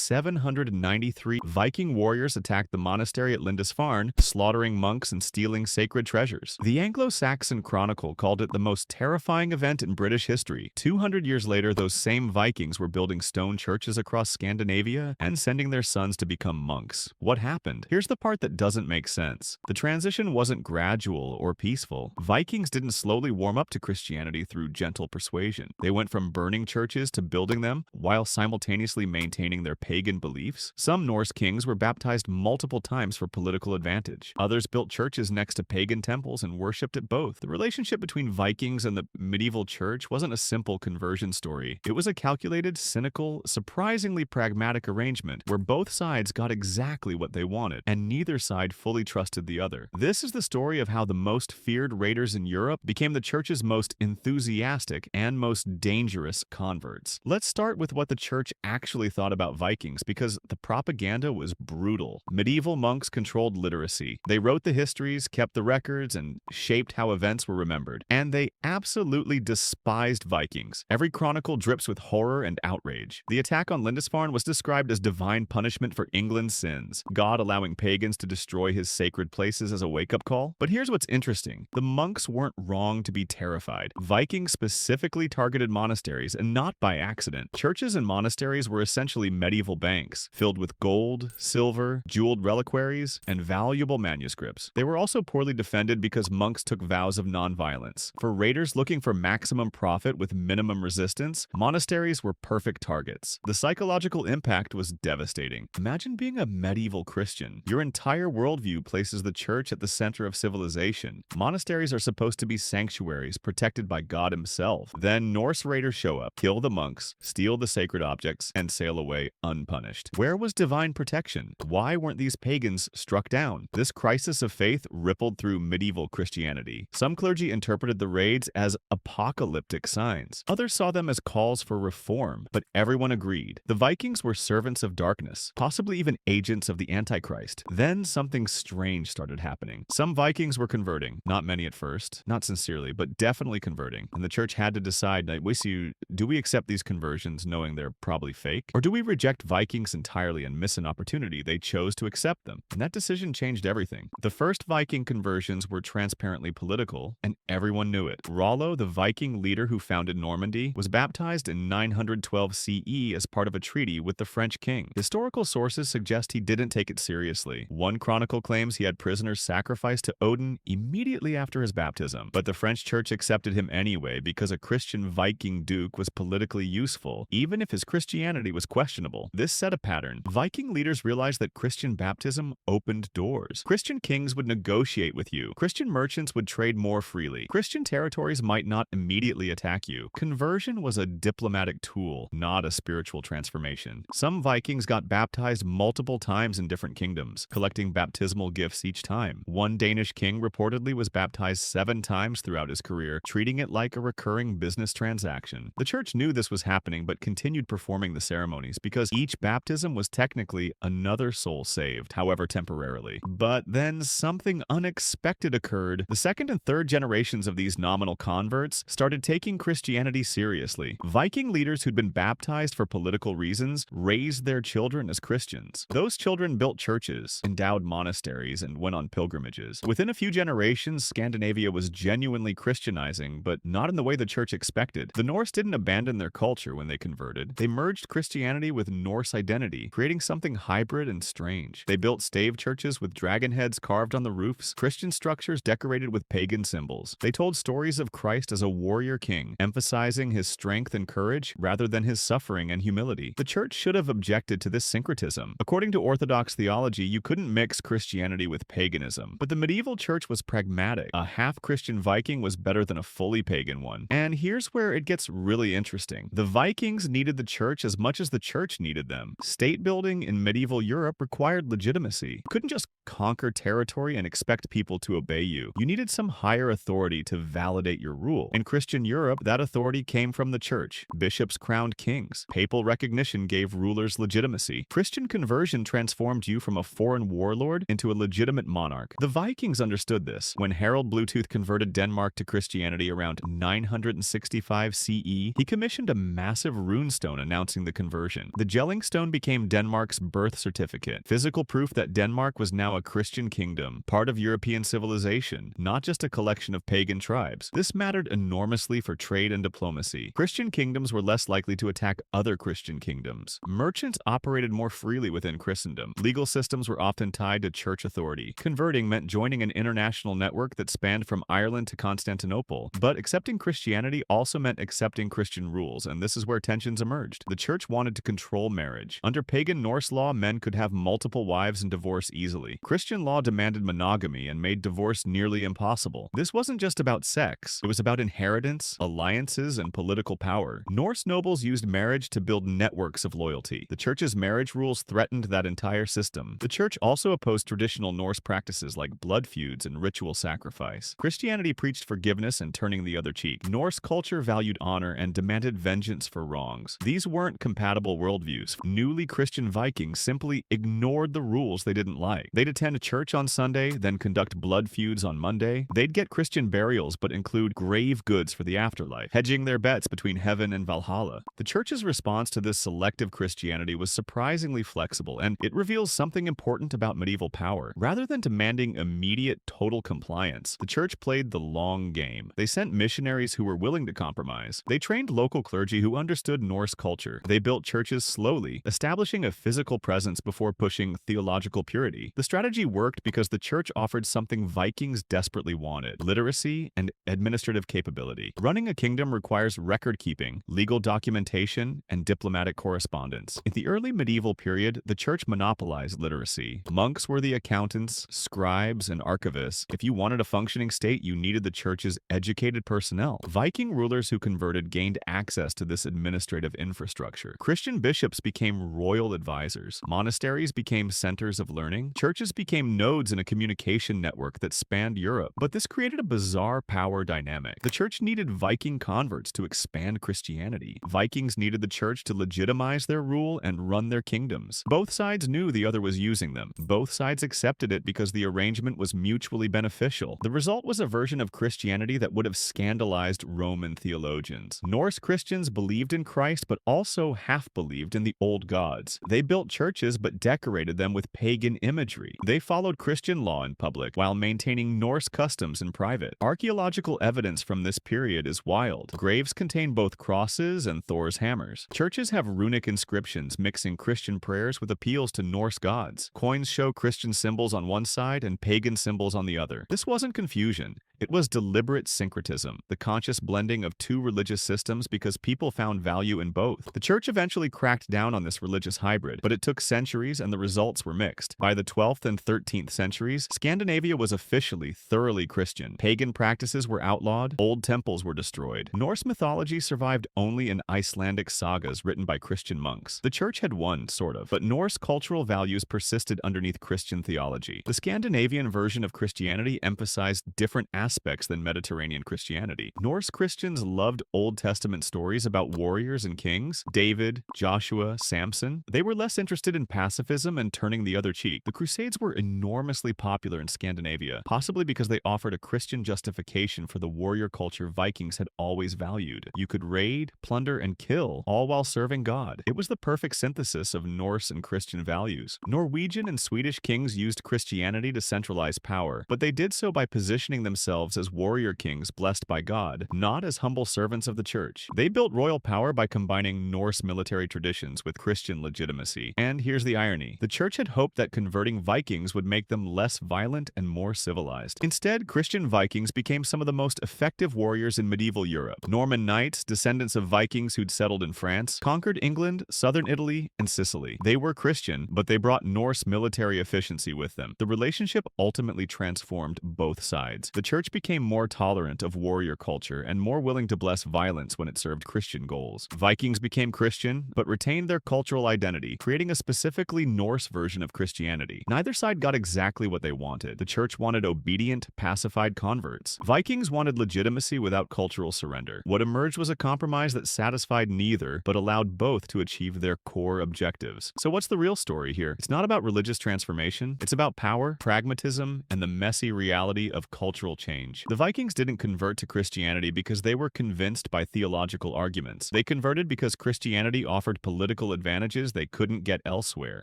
793 Viking warriors attacked the monastery at Lindisfarne, slaughtering monks and stealing sacred treasures. The Anglo-Saxon Chronicle called it the most terrifying event in British history. 200 years later, those same Vikings were building stone churches across Scandinavia and sending their sons to become monks. What happened? Here's the part that doesn't make sense. The transition wasn't gradual or peaceful. Vikings didn't slowly warm up to Christianity through gentle persuasion. They went from burning churches to building them while simultaneously maintaining their pagan beliefs. Some Norse kings were baptized multiple times for political advantage. Others built churches next to pagan temples and worshipped at both. The relationship between Vikings and the medieval church wasn't a simple conversion story. It was a calculated, cynical, surprisingly pragmatic arrangement where both sides got exactly what they wanted, and neither side fully trusted the other. This is the story of how the most feared raiders in Europe became the church's most enthusiastic and most dangerous converts. Let's start with what the church actually thought about Vikings, because the propaganda was brutal. Medieval monks controlled literacy. They wrote the histories, kept the records, and shaped how events were remembered. And they absolutely despised Vikings. Every chronicle drips with horror and outrage. The attack on Lindisfarne was described as divine punishment for England's sins, God allowing pagans to destroy his sacred places as a wake-up call. But here's what's interesting. The monks weren't wrong to be terrified. Vikings specifically targeted monasteries, and not by accident. Churches and monasteries were essentially medieval banks, filled with gold, silver, jeweled reliquaries, and valuable manuscripts. They were also poorly defended because monks took vows of nonviolence. For raiders looking for maximum profit with minimum resistance, monasteries were perfect targets. The psychological impact was devastating. Imagine being a medieval Christian. Your entire worldview places the church at the center of civilization. Monasteries are supposed to be sanctuaries protected by God himself. Then Norse raiders show up, kill the monks, steal the sacred objects, and sail away unpunished. Where was divine protection? Why weren't these pagans struck down? This crisis of faith rippled through medieval Christianity. Some clergy interpreted the raids as apocalyptic signs. Others saw them as calls for reform, but everyone agreed. The Vikings were servants of darkness, possibly even agents of the Antichrist. Then something strange started happening. Some Vikings were converting, not many at first, not sincerely, but definitely converting. And the church had to decide, do we accept these conversions knowing they're probably fake? Or do we reject Vikings entirely and miss an opportunity? They chose to accept them. And that decision changed everything. The first Viking conversions were transparently political, and everyone knew it. Rollo, the Viking leader who founded Normandy, was baptized in 912 CE as part of a treaty with the French king. Historical sources suggest he didn't take it seriously. One chronicle claims he had prisoners sacrificed to Odin immediately after his baptism, but the French church accepted him anyway because a Christian Viking duke was politically useful, even if his Christianity was questionable. This set a pattern. Viking leaders realized that Christian baptism opened doors. Christian kings would negotiate with you. Christian merchants would trade more freely. Christian territories might not immediately attack you. Conversion was a diplomatic tool, not a spiritual transformation. Some Vikings got baptized multiple times in different kingdoms, collecting baptismal gifts each time. One Danish king reportedly was baptized 7 times throughout his career, treating it like a recurring business transaction. The church knew this was happening but continued performing the ceremonies because each baptism was technically another soul saved, however temporarily. But then something unexpected occurred. The second and third generations of these nominal converts started taking Christianity seriously. Viking leaders who'd been baptized for political reasons raised their children as Christians. Those children built churches, endowed monasteries, and went on pilgrimages. Within a few generations, Scandinavia was genuinely Christianizing, but not in the way the church expected. The Norse didn't abandon their culture when they converted. They merged Christianity with Norse identity, creating something hybrid and strange. They built stave churches with dragon heads carved on the roofs, Christian structures decorated with pagan symbols. They told stories of Christ as a warrior king, emphasizing his strength and courage rather than his suffering and humility. The church should have objected to this syncretism. According to Orthodox theology, you couldn't mix Christianity with paganism. But the medieval church was pragmatic. A half-Christian Viking was better than a fully pagan one. And here's where it gets really interesting. The Vikings needed the church as much as the church needed them. State building in medieval Europe required legitimacy. You couldn't just conquer territory and expect people to obey you. You needed some higher authority to validate your rule. In Christian Europe, that authority came from the church. Bishops crowned kings. Papal recognition gave rulers legitimacy. Christian conversion transformed you from a foreign warlord into a legitimate monarch. The Vikings understood this. When Harald Bluetooth converted Denmark to Christianity around 965 CE, he commissioned a massive runestone announcing the conversion. The spelling stone became Denmark's birth certificate, physical proof that Denmark was now a Christian kingdom, part of European civilization, not just a collection of pagan tribes. This mattered enormously for trade and diplomacy. Christian kingdoms were less likely to attack other Christian kingdoms. Merchants operated more freely within Christendom. Legal systems were often tied to church authority. Converting meant joining an international network that spanned from Ireland to Constantinople. But accepting Christianity also meant accepting Christian rules, and this is where tensions emerged. The church wanted to control marriage. Under pagan Norse law, men could have multiple wives and divorce easily. Christian law demanded monogamy and made divorce nearly impossible. This wasn't just about sex. It was about inheritance, alliances, and political power. Norse nobles used marriage to build networks of loyalty. The church's marriage rules threatened that entire system. The church also opposed traditional Norse practices like blood feuds and ritual sacrifice. Christianity preached forgiveness and turning the other cheek. Norse culture valued honor and demanded vengeance for wrongs. These weren't compatible worldviews. Newly Christian Vikings simply ignored the rules they didn't like. They'd attend church on Sunday, then conduct blood feuds on Monday. They'd get Christian burials but include grave goods for the afterlife, hedging their bets between heaven and Valhalla. The church's response to this selective Christianity was surprisingly flexible, and it reveals something important about medieval power. Rather than demanding immediate total compliance, the church played the long game. They sent missionaries who were willing to compromise. They trained local clergy who understood Norse culture. They built churches slowly, establishing a physical presence before pushing theological purity. The strategy worked because the church offered something Vikings desperately wanted: literacy and administrative capability. Running a kingdom requires record-keeping, legal documentation, and diplomatic correspondence. In the early medieval period, the church monopolized literacy. Monks were the accountants, scribes, and archivists. If you wanted a functioning state, you needed the church's educated personnel. Viking rulers who converted gained access to this administrative infrastructure. Christian bishops became royal advisors. Monasteries became centers of learning. Churches became nodes in a communication network that spanned Europe. But this created a bizarre power dynamic. The church needed Viking converts to expand Christianity. Vikings needed the church to legitimize their rule and run their kingdoms. Both sides knew the other was using them. Both sides accepted it because the arrangement was mutually beneficial. The result was a version of Christianity that would have scandalized Roman theologians. Norse Christians believed in Christ but also half-believed in the old gods. They built churches but decorated them with pagan imagery. They followed Christian law in public while maintaining Norse customs in private. Archaeological evidence from this period is wild. Graves contain both crosses and Thor's hammers. Churches have runic inscriptions mixing Christian prayers with appeals to Norse gods. Coins show Christian symbols on one side and pagan symbols on the other. This wasn't confusion. It was deliberate syncretism, the conscious blending of two religious systems because people found value in both. The church eventually cracked down on this religious hybrid, but it took centuries and the results were mixed. By the 12th and 13th centuries, Scandinavia was officially thoroughly Christian. Pagan practices were outlawed, old temples were destroyed. Norse mythology survived only in Icelandic sagas written by Christian monks. The church had won, sort of, but Norse cultural values persisted underneath Christian theology. The Scandinavian version of Christianity emphasized different aspects than Mediterranean Christianity. Norse Christians loved Old Testament stories about warriors and kings, David, Joshua, Samson. They were less interested in pacifism and turning the other cheek. The Crusades were enormously popular in Scandinavia, possibly because they offered a Christian justification for the warrior culture Vikings had always valued. You could raid, plunder, and kill, all while serving God. It was the perfect synthesis of Norse and Christian values. Norwegian and Swedish kings used Christianity to centralize power, but they did so by positioning themselves as warrior kings blessed by God, not as humble servants of the church. They built royal power by combining Norse military traditions with Christian legitimacy. And here's the irony. The church had hoped that converting Vikings would make them less violent and more civilized. Instead, Christian Vikings became some of the most effective warriors in medieval Europe. Norman knights, descendants of Vikings who'd settled in France, conquered England, southern Italy, and Sicily. They were Christian, but they brought Norse military efficiency with them. The relationship ultimately transformed both sides. The church became more tolerant of warrior culture and more willing to bless violence when it served Christian goals. Vikings became Christian, but retained their cultural identity, creating a specifically Norse version of Christianity. Neither side got exactly what they wanted. The church wanted obedient, pacified converts. Vikings wanted legitimacy without cultural surrender. What emerged was a compromise that satisfied neither, but allowed both to achieve their core objectives. So what's the real story here? It's not about religious transformation. It's about power, pragmatism, and the messy reality of cultural change. change. The Vikings didn't convert to Christianity because they were convinced by theological arguments. They converted because Christianity offered political advantages they couldn't get elsewhere.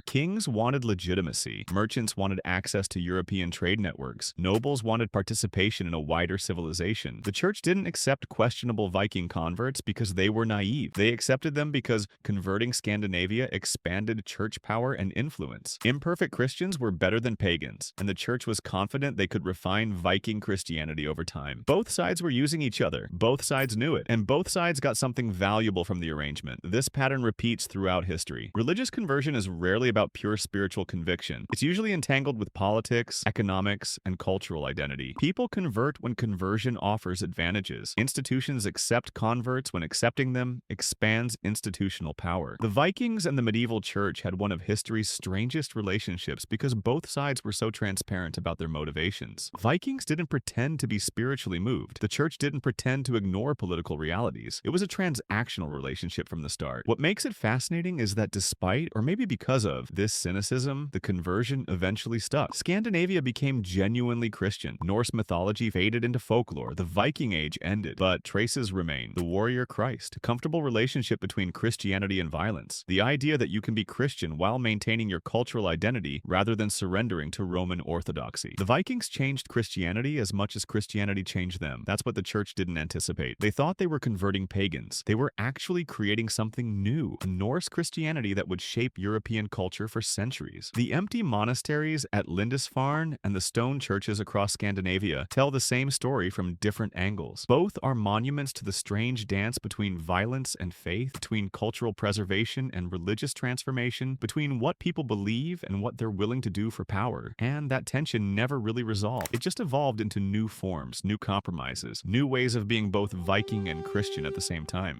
Kings wanted legitimacy. Merchants wanted access to European trade networks. Nobles wanted participation in a wider civilization. The church didn't accept questionable Viking converts because they were naive. They accepted them because converting Scandinavia expanded church power and influence. Imperfect Christians were better than pagans, and the church was confident they could refine Viking Christianity over time. Both sides were using each other. Both sides knew it, and both sides got something valuable from the arrangement. This pattern repeats throughout history. Religious conversion is rarely about pure spiritual conviction. It's usually entangled with politics, economics, and cultural identity. People convert when conversion offers advantages. Institutions accept converts when accepting them expands institutional power. The Vikings and the medieval church had one of history's strangest relationships because both sides were so transparent about their motivations. Vikings didn't pretend to be spiritually moved. The church didn't pretend to ignore political realities. It was a transactional relationship from the start. What makes it fascinating is that despite, or maybe because of, this cynicism, the conversion eventually stuck. Scandinavia became genuinely Christian. Norse mythology faded into folklore. The Viking Age ended, but traces remain. The warrior Christ, a comfortable relationship between Christianity and violence. The idea that you can be Christian while maintaining your cultural identity rather than surrendering to Roman orthodoxy. The Vikings changed Christianity as much as Christianity changed them. That's what the church didn't anticipate. They thought they were converting pagans. They were actually creating something new, a Norse Christianity that would shape European culture for centuries. The empty monasteries at Lindisfarne and the stone churches across Scandinavia tell the same story from different angles. Both are monuments to the strange dance between violence and faith, between cultural preservation and religious transformation, between what people believe and what they're willing to do for power. And that tension never really resolved. It just evolved into new forms, new compromises, new ways of being both Viking and Christian at the same time.